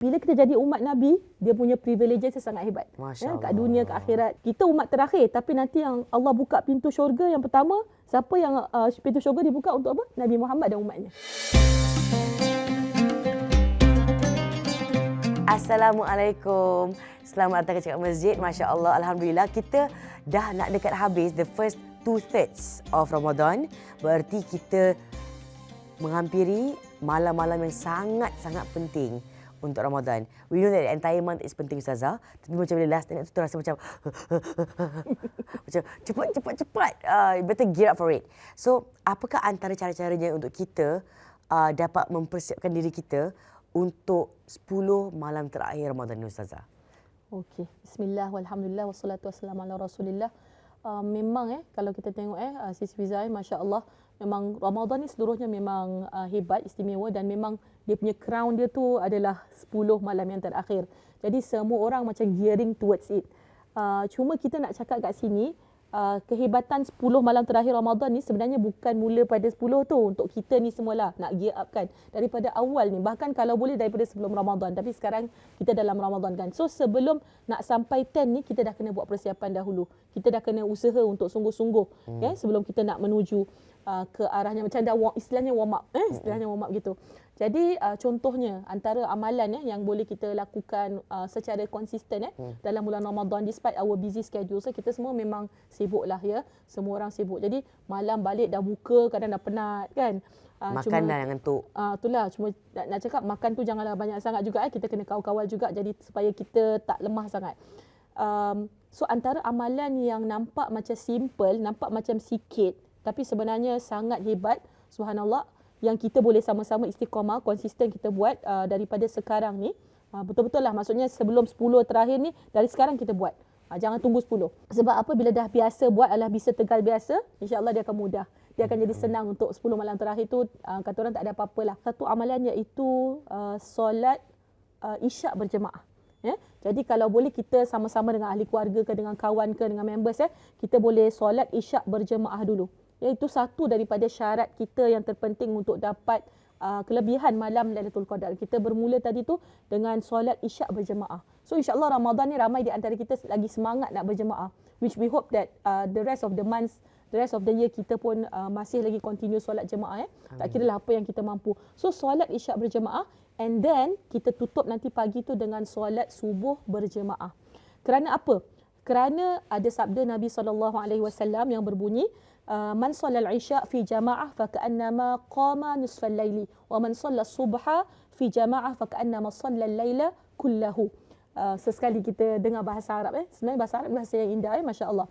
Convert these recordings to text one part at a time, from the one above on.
Bila kita jadi umat Nabi, dia punya privileges sangat hebat. Masya Allah. Kat dunia, kat akhirat. Kita umat terakhir, tapi nanti yang Allah buka pintu syurga yang pertama, siapa yang pintu syurga dibuka untuk apa? Nabi Muhammad dan umatnya. Assalamualaikum. Selamat datang ke Cakap Masjid. Masya Allah, Alhamdulillah kita dah nak dekat habis the first 2/3 of Ramadan. Berarti kita menghampiri malam-malam yang sangat-sangat penting untuk Ramadan. We know that the entire month is penting, Ustazah. Tapi macam bila last night tu rasa macam macam cepat. Better gear up for it. So, apakah antara cara-caranya untuk kita dapat mempersiapkan diri kita untuk 10 malam terakhir Ramadan ni, Ustazah? Okey. Bismillah, walhamdulillah, wassalatu wassalamu ala rasulillah. Memang kalau kita tengok Sis Fiza, Masya Allah, memang Ramadan ni seluruhnya memang hebat, istimewa, dan memang dia punya crown dia tu adalah 10 malam yang terakhir. Jadi semua orang macam gearing towards it. Cuma kita nak cakap kat sini, kehebatan 10 malam terakhir Ramadan ni sebenarnya bukan mula pada 10 tu. Untuk kita ni semualah nak gear up kan. Daripada awal ni, bahkan kalau boleh daripada sebelum Ramadan. Tapi sekarang kita dalam Ramadan kan. So sebelum nak sampai 10 ni, kita dah kena buat persiapan dahulu. Kita dah kena usaha untuk sungguh-sungguh sebelum kita nak menuju ke arahnya, macam dah istilahnya warm up. Istilahnya warm up gitu. Jadi contohnya antara amalan yang boleh kita lakukan secara konsisten dalam bulan Ramadan, despite our busy schedule. So kita semua memang sibuk lah ya. Semua orang sibuk. Jadi malam balik dah buka, kadang dah penat kan. Makan dah ngantuk. Itulah, cuma nak cakap makan tu janganlah banyak sangat juga. Kita kena kawal-kawal juga jadi supaya kita tak lemah sangat. So antara amalan yang nampak macam simple, nampak macam sikit, tapi sebenarnya sangat hebat, subhanallah, yang kita boleh sama-sama istiqamah, konsisten kita buat daripada sekarang ni. Betul-betul lah, maksudnya sebelum 10 terakhir ni, dari sekarang kita buat. Jangan tunggu 10. Sebab apa? Bila dah biasa buat, adalah bisa tegal biasa, insya-Allah dia akan mudah. Dia akan jadi senang untuk 10 malam terakhir tu. Kata orang tak ada apa-apa lah. Satu amalan iaitu solat isyak berjemaah. Jadi kalau boleh kita sama-sama dengan ahli keluarga ke, dengan kawan ke, dengan members, kita boleh solat isyak berjemaah dulu. Itu satu daripada syarat kita yang terpenting untuk dapat kelebihan malam Lailatul Qadar. Kita bermula tadi tu dengan solat isyak berjemaah. So insya-Allah Ramadan ni ramai di antara kita lagi semangat nak berjemaah, which we hope that the rest of the months, the rest of the year kita pun masih lagi continue solat jemaah. Tak kira lah apa yang kita mampu. So solat isyak berjemaah, and then kita tutup nanti pagi tu dengan solat subuh berjemaah. Kerana apa? Kerana ada sabda Nabi SAW yang berbunyi, man sallal isya fi jama'ah fa ka'annama qama nisfal laili wa man sallal subha fi jama'ah fa ka'annama sallal laila kullahu. Sesekali kita dengar bahasa Arab sebenarnya bahasa Arab bahasa yang indah masya-Allah.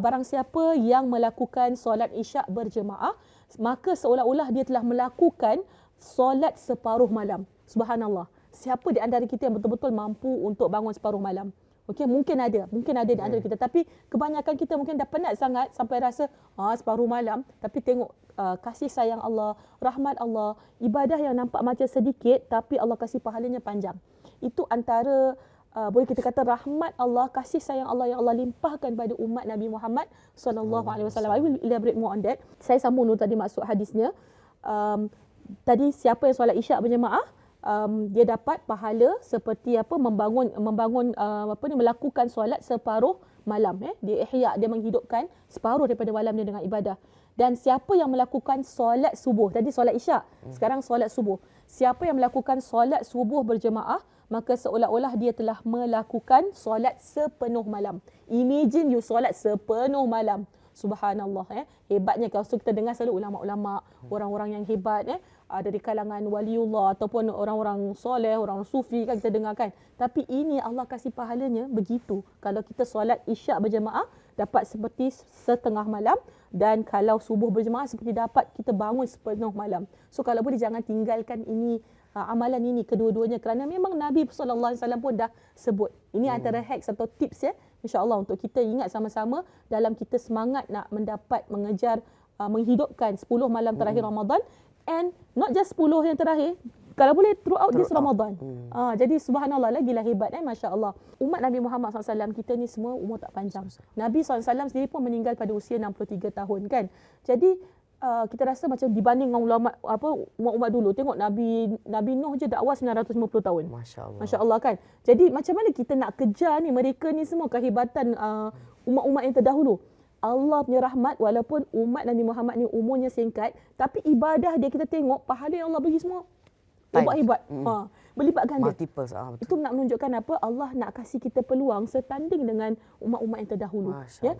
Barang siapa yang melakukan solat isyak berjemaah, maka seolah-olah dia telah melakukan solat separuh malam. Subhanallah. Siapa di antara kita yang betul-betul mampu untuk bangun separuh malam? Okey, mungkin ada di antara kita, tapi kebanyakan kita mungkin dah penat sangat sampai rasa separuh malam, tapi tengok kasih sayang Allah, rahmat Allah, ibadah yang nampak macam sedikit tapi Allah kasih pahalanya panjang. Itu antara boleh kita kata rahmat Allah, kasih sayang Allah yang Allah limpahkan pada umat Nabi Muhammad sallallahu alaihi wasallam. I will elaborate more on that. Saya sambung dulu tadi maksud hadisnya. Tadi siapa yang solat isyak berjemaah, dia dapat pahala seperti melakukan solat separuh malam. Dia ihya, dia menghidupkan separuh daripada malam dia dengan ibadah. Dan siapa yang melakukan solat subuh, tadi solat isyak, sekarang solat subuh. Siapa yang melakukan solat subuh berjemaah, maka seolah-olah dia telah melakukan solat sepenuh malam. Imagine you solat sepenuh malam. Subhanallah. Hebatnya kalau kita dengar selalu ulama-ulama, orang-orang yang hebat dari kalangan waliullah ataupun orang-orang soleh, orang sufi kan kita dengar kan. Tapi ini Allah kasih pahalanya begitu. Kalau kita solat isyak berjemaah dapat seperti setengah malam, dan kalau subuh berjemaah seperti dapat kita bangun sepenuh malam. So kalau boleh jangan tinggalkan ini, amalan ini kedua-duanya, kerana memang Nabi sallallahu alaihi wasallam pun dah sebut. Ini antara hacks atau tips insya-Allah untuk kita ingat sama-sama dalam kita semangat nak mengejar menghidupkan 10 malam terakhir Ramadan, and not just 10 yang terakhir, kalau boleh throughout this Ramadan. Jadi subhanallah, lagilah hebat masya-Allah. Umat Nabi Muhammad SAW kita ni semua umur tak panjang. Nabi SAW sendiri pun meninggal pada usia 63 tahun kan. Jadi kita rasa macam dibanding dengan ulama umat-umat dulu. Tengok Nabi Nuh je dakwah 950 tahun. Masya-Allah. Masya-Allah kan. Jadi macam mana kita nak kejar ni mereka ni semua kehebatan umat-umat yang terdahulu. Allah punya rahmat walaupun umat Nabi Muhammad ni umurnya singkat, tapi ibadah dia kita tengok pahala yang Allah bagi semua hebat-hebat. Melibat ganda. Multiples. Betul. Itu nak menunjukkan apa? Allah nak kasih kita peluang setanding dengan umat-umat yang terdahulu. Ya.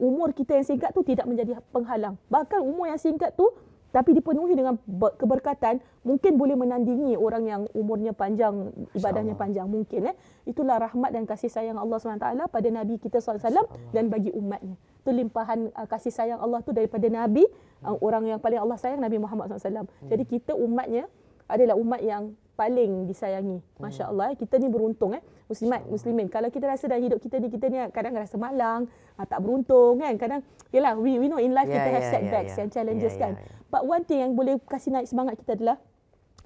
Umur kita yang singkat tu tidak menjadi penghalang. Bahkan umur yang singkat tu tapi dipenuhi dengan keberkatan, mungkin boleh menandingi orang yang umurnya panjang, ibadahnya panjang mungkin. Itulah rahmat dan kasih sayang Allah SWT pada Nabi kita SAW dan bagi umatnya. Itu limpahan kasih sayang Allah tu daripada Nabi, orang yang paling Allah sayang, Nabi Muhammad SAW. Jadi kita umatnya adalah umat yang paling disayangi. Masya Allah, kita ni beruntung muslimin. Kalau kita rasa dalam hidup kita ni kadang rasa malang, tak beruntung kan. Kadang yalah, we know in life kita have setbacks and challenges kan. But one thing yang boleh kasih naik semangat kita adalah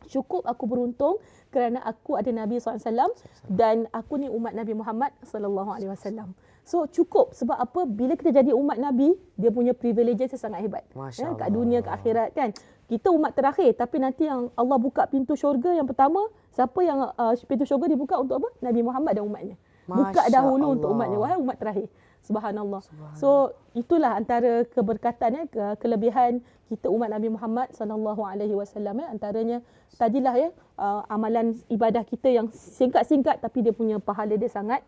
cukup aku beruntung kerana aku ada Nabi SAW dan aku ni umat Nabi Muhammad SAW. So cukup, sebab apa? Bila kita jadi umat Nabi, dia punya privileges sangat hebat. Kat dunia, kat akhirat kan. Kita umat terakhir, tapi nanti yang Allah buka pintu syurga yang pertama, siapa yang pintu syurga dibuka untuk apa? Nabi Muhammad dan umatnya. Buka dahulu untuk umatnya, wahai umat terakhir. Subhanallah. So itulah antara keberkatan kelebihan kita umat Nabi Muhammad SAW. Antaranya tadilah amalan ibadah kita yang singkat-singkat tapi dia punya pahala dia sangat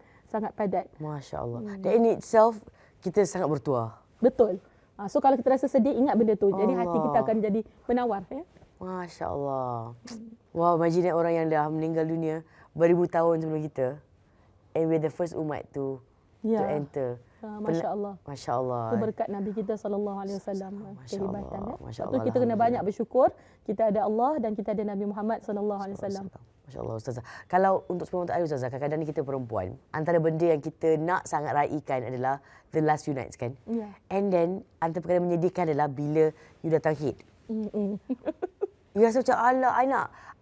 padat. Masya-Allah. Dan in itself kita sangat bertuah. Betul. So kalau kita rasa sedih, ingat benda tu. Jadi hati kita akan jadi penawar. Masya-Allah. Wow, imagine orang yang dah meninggal dunia beribu tahun sebelum kita. And we're the first umat to enter. Masya-Allah. Masya-Allah. Itu berkat Nabi kita SAW. Kehebatan. Masya-Allah. Itu kita kena banyak bersyukur. Kita ada Allah dan kita ada Nabi Muhammad SAW. Masya-Allah Ustazah. Kalau untuk semua untuk Ustazah, kadang-kadang ni kita perempuan, antara benda yang kita nak sangat raikan adalah the last few nights kan. And then antara perkara menyedihkan adalah bila you datang hit. You rasa macam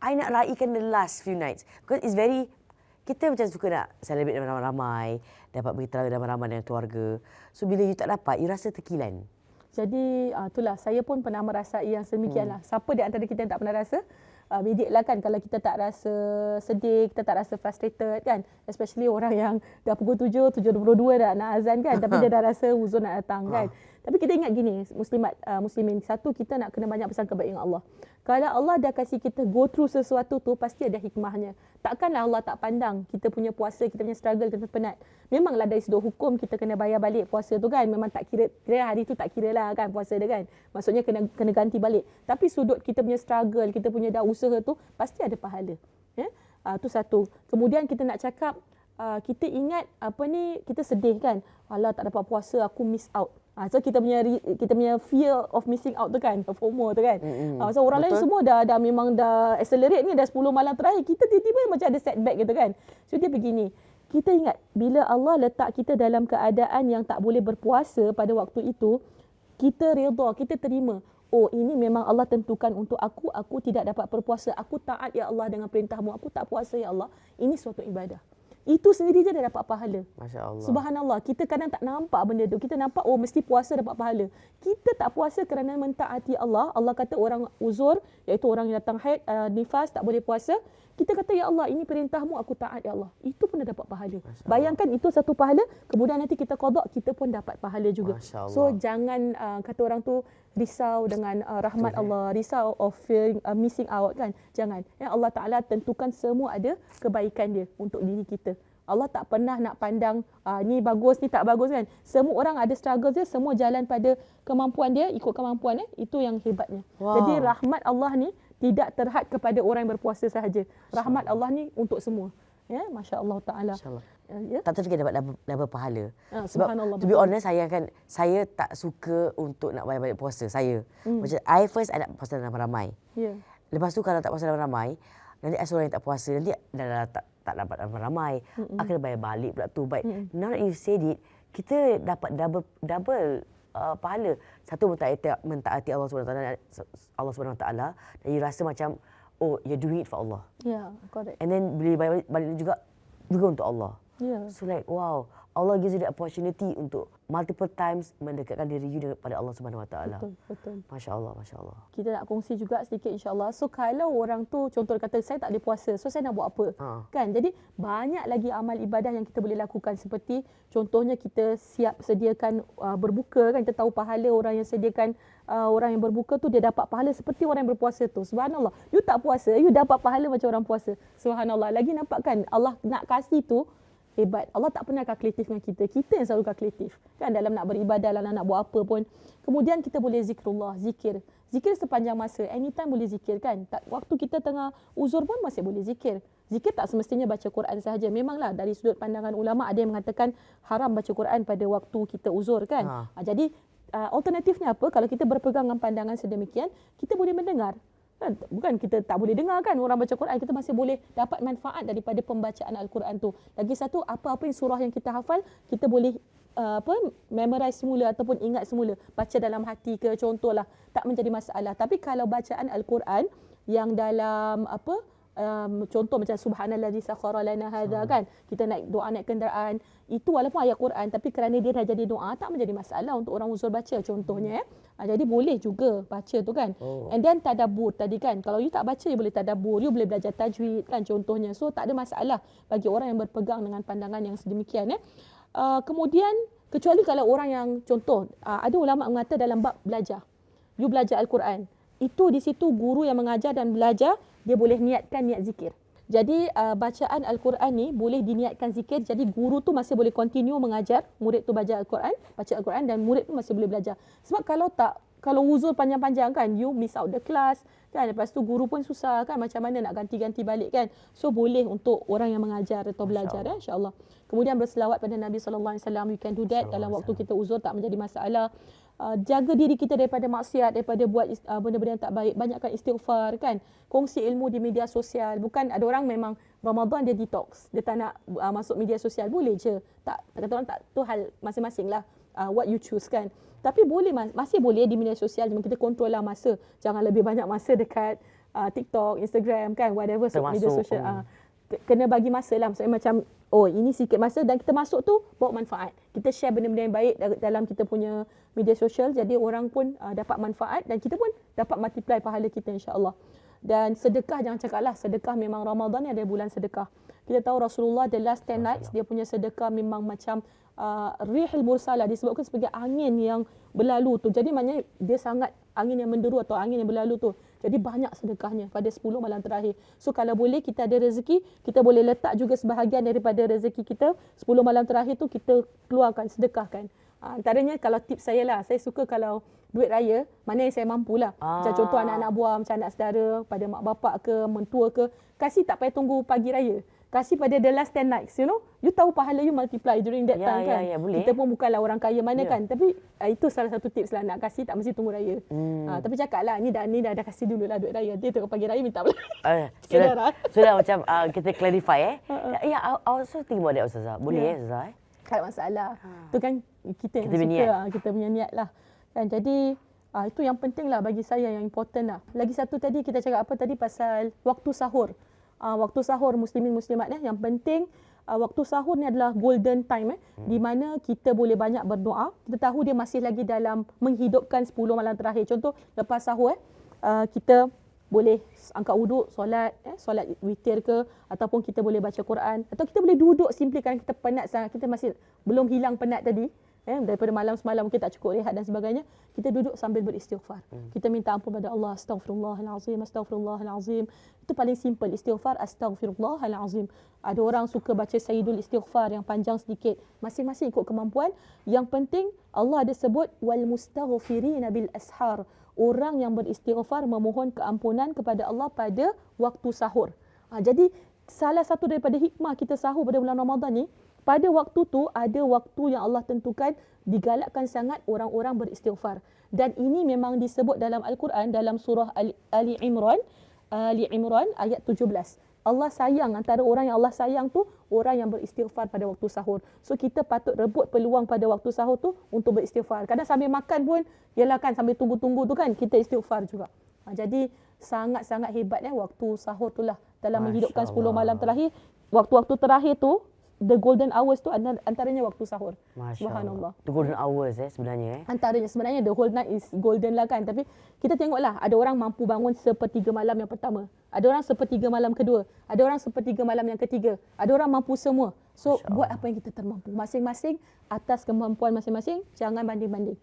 I nak raikan the last few nights. Because it's very, kita macam suka nak celebrate dengan ramai-ramai, dapat beritahu ramai-ramai dengan keluarga. So bila you tak dapat, you rasa terkilan. Jadi itulah, saya pun pernah merasai yang sedemikianlah. Siapa di antara kita yang tak pernah rasa? Immediate lah kan, kalau kita tak rasa sedih, kita tak rasa frustrated kan, especially orang yang dah pukul 7:22 dah nak azan kan, tapi dia dah rasa huzur nak datang kan. Tapi kita ingat gini, muslimin, satu, kita nak kena banyak bersangka baik dengan Allah. Kalau Allah dah kasih kita go through sesuatu tu, pasti ada hikmahnya. Takkanlah Allah tak pandang kita punya puasa, kita punya struggle, kita penat. Memanglah dari sudut hukum kita kena bayar balik puasa tu kan, memang tak kira hari tu tak kira lah kan puasa dia kan. Maksudnya kena ganti balik. Tapi sudut kita punya struggle, kita punya dah usaha tu, pasti ada pahala. Tu satu. Kemudian kita nak cakap, kita ingat kita sedih kan. Alah, tak dapat puasa, aku miss out. So kita punya fear of missing out tu kan, FOMO tu kan. So orang lain semua dah memang dah accelerate ni, dah 10 malam terakhir, kita tiba-tiba macam ada setback gitu kan. So dia begini, kita ingat bila Allah letak kita dalam keadaan yang tak boleh berpuasa pada waktu itu, kita redha, kita terima. Oh, ini memang Allah tentukan untuk aku tidak dapat berpuasa. Aku taat ya Allah dengan perintah-Mu. Aku tak puasa ya Allah. Ini suatu ibadah. Itu sendiri je dah dapat pahala. Masya-Allah. Subhanallah. Kita kadang tak nampak benda tu. Kita nampak mesti puasa dapat pahala. Kita tak puasa kerana mentaati Allah. Allah kata orang uzur, iaitu orang yang datang haid, nifas, tak boleh puasa. Kita kata ya Allah, ini perintah-Mu, aku taat ya Allah. Itu pun dah dapat pahala. Bayangkan itu satu pahala, kemudian nanti kita qada, kita pun dapat pahala juga. So jangan kata orang tu risau dengan rahmat Allah, risau of fearing, missing out kan. Jangan. Ya, Allah Taala tentukan semua ada kebaikan dia untuk diri kita. Allah tak pernah nak pandang ni bagus, ni tak bagus kan. Semua orang ada struggle dia, semua jalan pada kemampuan dia, ikut kemampuan Itu yang hebatnya. Jadi rahmat Allah ni tidak terhad kepada orang yang berpuasa sahaja. Rahmat Allah ni untuk semua. Ya, masya-Allah taala. Tak terfikir dapat pahala. Sebab to be honest, saya tak suka untuk nak banyak-banyak puasa saya. Macam I nak puasa dalam ramai. Lepas tu kalau tak puasa dalam ramai, nanti ada orang yang tak puasa, nanti dah tak dapat dalam ramai. Akan bayar balik pula tu. But now that you said it, kita dapat double pahala. Satu mentaati Allah Subhanahu Wa Taala, dan you rasa macam you're doing it for Allah. Yeah, correct. And then bila balik juga untuk Allah. Yeah. So like wow, Allah gives you the opportunity untuk multiple times mendekatkan diri you kepada Allah Subhanahu Wa Taala. Betul. Masya Allah, Masya Allah. Kita nak kongsi juga sedikit insya-Allah. So kalau orang tu contoh kata saya tak boleh puasa, so saya nak buat apa? Kan? Jadi banyak lagi amal ibadah yang kita boleh lakukan, seperti contohnya kita siap sediakan berbuka kan, kita tahu pahala orang yang sediakan orang yang berbuka tu dia dapat pahala seperti orang yang berpuasa tu. Subhanallah. You tak puasa, you dapat pahala macam orang puasa. Subhanallah. Lagi nampak kan Allah nak kasih tu hebat. Allah tak pernah kalkulatif dengan kita. Kita yang selalu kalkulatif. Kan dalam nak beribadah, dalam nak buat apa pun. Kemudian kita boleh zikrullah, zikir. Zikir sepanjang masa. Anytime boleh zikir kan. Waktu kita tengah uzur pun masih boleh zikir. Zikir tak semestinya baca Quran sahaja. Memanglah dari sudut pandangan ulama ada yang mengatakan haram baca Quran pada waktu kita uzur kan. Jadi alternatifnya apa? Kalau kita berpegang dengan pandangan sedemikian, kita boleh mendengar. Kan? Bukan kita tak boleh dengar kan orang baca Quran, kita masih boleh dapat manfaat daripada pembacaan Al-Quran tu. Lagi satu, apa-apa yang surah yang kita hafal, kita boleh memorize semula ataupun ingat semula. Baca dalam hati ke contohlah, tak menjadi masalah. Tapi kalau bacaan Al-Quran yang dalam contoh macam subhanallazi sakhara lana hadza kan, kita naik doa naik kenderaan, itu walaupun ayat Quran tapi kerana dia dah jadi doa tak menjadi masalah untuk orang uzur baca contohnya. Jadi boleh juga baca tu kan. And then tadabbur tadi kan, kalau you tak baca you boleh tadabbur, you boleh belajar tajwid kan contohnya. So tak ada masalah bagi orang yang berpegang dengan pandangan yang sedemikian. Kemudian kecuali kalau orang yang contoh ada ulama mengata dalam bab belajar, you belajar Al-Quran, itu di situ guru yang mengajar dan belajar dia boleh niatkan niat zikir. Jadi bacaan Al-Quran ni boleh diniatkan zikir. Jadi guru tu masih boleh continue mengajar murid tu baca Al-Quran dan murid tu masih boleh belajar. Sebab kalau uzur panjang-panjang kan, you miss out the class kan. Lepas tu guru pun susah kan, macam mana nak ganti-ganti balik kan. So boleh untuk orang yang mengajar atau belajar insya-Allah. Kemudian berselawat pada Nabi sallallahu alaihi wasallam, you can do that dalam waktu kita uzur, tak menjadi masalah. Jaga diri kita daripada maksiat, daripada buat benda-benda yang tak baik, banyakkan istighfar kan, kongsi ilmu di media sosial. Bukan ada orang memang Ramadan dia detox, dia tak nak masuk media sosial, boleh je. Tak kata orang tak, tu hal masing-masing lah, what you choose kan. Tapi boleh, masih boleh di media sosial, cuma kita kontrol lah masa. Jangan lebih banyak masa dekat TikTok, Instagram kan, whatever media sosial. Kena bagi masa lah, maksudnya macam ini sikit masa dan kita masuk tu bawa manfaat. Kita share benda-benda yang baik dalam kita punya media sosial, jadi orang pun dapat manfaat dan kita pun dapat multiply pahala kita insya-Allah. Dan sedekah, jangan cakap lah, sedekah memang Ramadan ni ada bulan sedekah. Kita tahu Rasulullah the last 10 nights dia punya sedekah memang macam rihil mursalah, disebutkan sebagai angin yang berlalu tu. Jadi maknanya dia sangat angin yang menderu atau angin yang berlalu tu. Jadi banyak sedekahnya pada 10 malam terakhir. So kalau boleh kita ada rezeki, kita boleh letak juga sebahagian daripada rezeki kita 10 malam terakhir tu kita keluarkan, sedekahkan. Antaranya kalau tips saya lah, saya suka kalau duit raya, mana yang saya mampu lah. Macam contoh anak-anak buah, macam anak saudara, pada mak bapak ke, mentua ke, kasih tak payah tunggu pagi raya. Kasih pada the last 10 nights, you know. You tahu pahala you multiply during that time kan. Boleh. Kita pun bukanlah orang kaya mana kan. Tapi itu salah satu tips lah, nak kasih tak mesti tunggu raya. Tapi cakap lah, ni dah kasih dulu lah duit raya. Nanti tengok pagi raya minta pula. Sudah macam kita clarify I also think about that Ustazah. Boleh Ustazah Tak ada masalah. Tu kan kita yang suka, kita punya niat lah. Kan, jadi itu yang penting lah bagi saya, yang important lah. Lagi satu tadi kita cakap apa tadi pasal waktu sahur. Waktu sahur muslimin muslimat yang penting waktu sahur ni adalah golden time di mana kita boleh banyak berdoa. Kita tahu dia masih lagi dalam menghidupkan 10 malam terakhir. Contoh lepas sahur kita boleh angkat wuduk, solat witir ke, ataupun kita boleh baca Quran, atau kita boleh duduk simply kerana kita penat sangat, kita masih belum hilang penat tadi. Daripada malam semalam mungkin tak cukup rehat dan sebagainya, kita duduk sambil beristighfar. Kita minta ampun pada Allah, astaghfirullahalazim, astaghfirullahalazim. Itu paling simple, istighfar, astaghfirullahalazim. Ada orang suka baca sayyidul istighfar yang panjang sedikit. Masing-masing ikut kemampuan. Yang penting Allah ada sebut wal mustaghfirina bil ashar. Orang yang beristighfar memohon keampunan kepada Allah pada waktu sahur. Jadi salah satu daripada hikmah kita sahur pada bulan Ramadan ni, pada waktu tu ada waktu yang Allah tentukan digalakkan sangat orang-orang beristighfar. Dan ini memang disebut dalam Al-Quran dalam surah Ali Imran ayat 17. Allah sayang, antara orang yang Allah sayang tu orang yang beristighfar pada waktu sahur. So kita patut rebut peluang pada waktu sahur tu untuk beristighfar. Kadang sambil makan pun, yalah kan sambil tunggu-tunggu tu kan kita istighfar juga. Jadi sangat-sangat hebat waktu sahur tu lah dalam menghidupkan 10 malam terakhir. Waktu-waktu terakhir tu the golden hours tu antaranya waktu sahur. Masya Subhanallah. Allah. Itu golden hours sebenarnya. Antaranya sebenarnya the whole night is golden lah kan, tapi kita tengoklah ada orang mampu bangun sepertiga malam yang pertama, ada orang sepertiga malam kedua, ada orang sepertiga malam yang ketiga, ada orang mampu semua. So buat apa yang kita termampu, masing-masing atas kemampuan masing-masing, jangan banding-banding.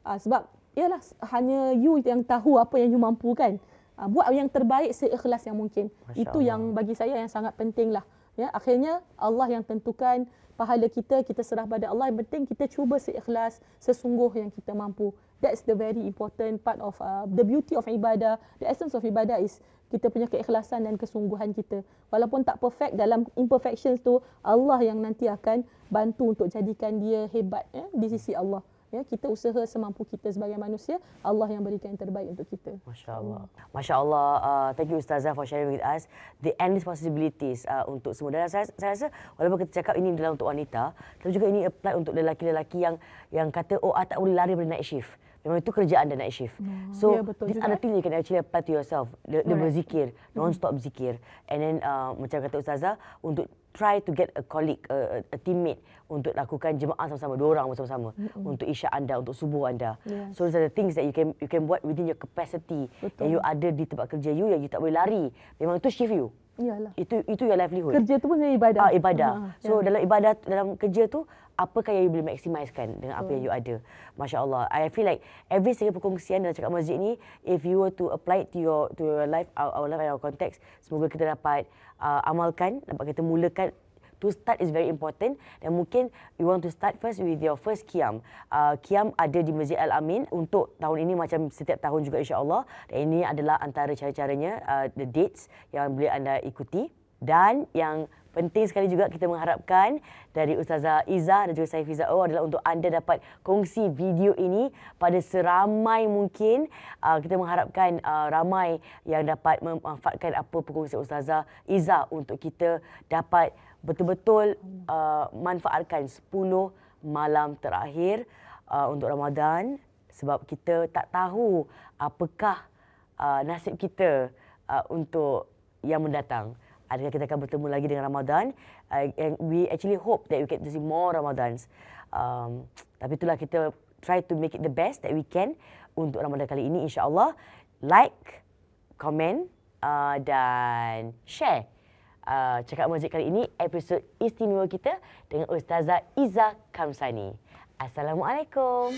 Sebab ialah hanya you yang tahu apa yang you mampu kan. Buat yang terbaik seikhlas yang mungkin. Itu yang bagi saya yang sangat penting lah. Ya, akhirnya Allah yang tentukan pahala kita serah pada Allah. Yang penting kita cuba seikhlas, sesungguh yang kita mampu. That's the very important part of the beauty of ibadah. The essence of ibadah is kita punya keikhlasan dan kesungguhan kita. Walaupun tak perfect, dalam imperfections tu Allah yang nanti akan bantu untuk jadikan dia hebat di sisi Allah. Ya, kita usaha semampu kita sebagai manusia, Allah yang berikan yang terbaik untuk kita. Masya Allah. Masya Allah. Thank you Ustazah for sharing with us the endless possibilities untuk semua. Dan saya rasa walaupun kita cakap ini adalah untuk wanita, tapi juga ini apply untuk lelaki-lelaki yang kata, oh, tak boleh lari dari night shift. Memang itu kerja anda night shift. So these are the things you can actually apply to yourself. Dia berzikir, non-stop zikir. And then macam kata Ustazah, untuk try to get a colleague, a teammate untuk lakukan jemaah sama-sama, 2 orang bersama-sama untuk isyak anda, untuk subuh anda. So these are the things that you can buat within your capacity. Yang you ada di tempat kerja you, yang you tak boleh lari. Memang itu shift you. Iyalah. Itu your livelihood. Kerja tu pun ibadah. Ibadah. So dalam ibadah, dalam kerja tu, apakah yang you boleh maximiskan dengan apa yang you ada. Masya Allah. I feel like every single perkongsian dalam Cakap Masjid ni, if you were to apply it to your life, our life and our context, semoga kita dapat amalkan, dapat kita mulakan. To start is very important, dan mungkin you want to start first with your first qiyam. Qiyam ada di Masjid Al-Amin untuk tahun ini, macam setiap tahun juga insya-Allah. Dan ini adalah antara cara-caranya, the dates yang boleh anda ikuti. Dan yang penting sekali juga kita mengharapkan dari Ustazah Izzah dan juga saya Fiza adalah untuk anda dapat kongsi video ini pada seramai mungkin. Kita mengharapkan ramai yang dapat memanfaatkan apa perkongsian Ustazah Izzah untuk kita dapat betul-betul manfaatkan 10 malam terakhir untuk Ramadan, sebab kita tak tahu apakah nasib kita untuk yang mendatang. Adakah kita akan bertemu lagi dengan Ramadan? And we actually hope that we get to see more Ramadans. Tapi itulah, kita try to make it the best that we can untuk Ramadan kali ini, insya-Allah. Like, komen dan share Cakap Masjid kali ini, episod istimewa kita dengan Ustazah Izzah Kamsani. Assalamualaikum.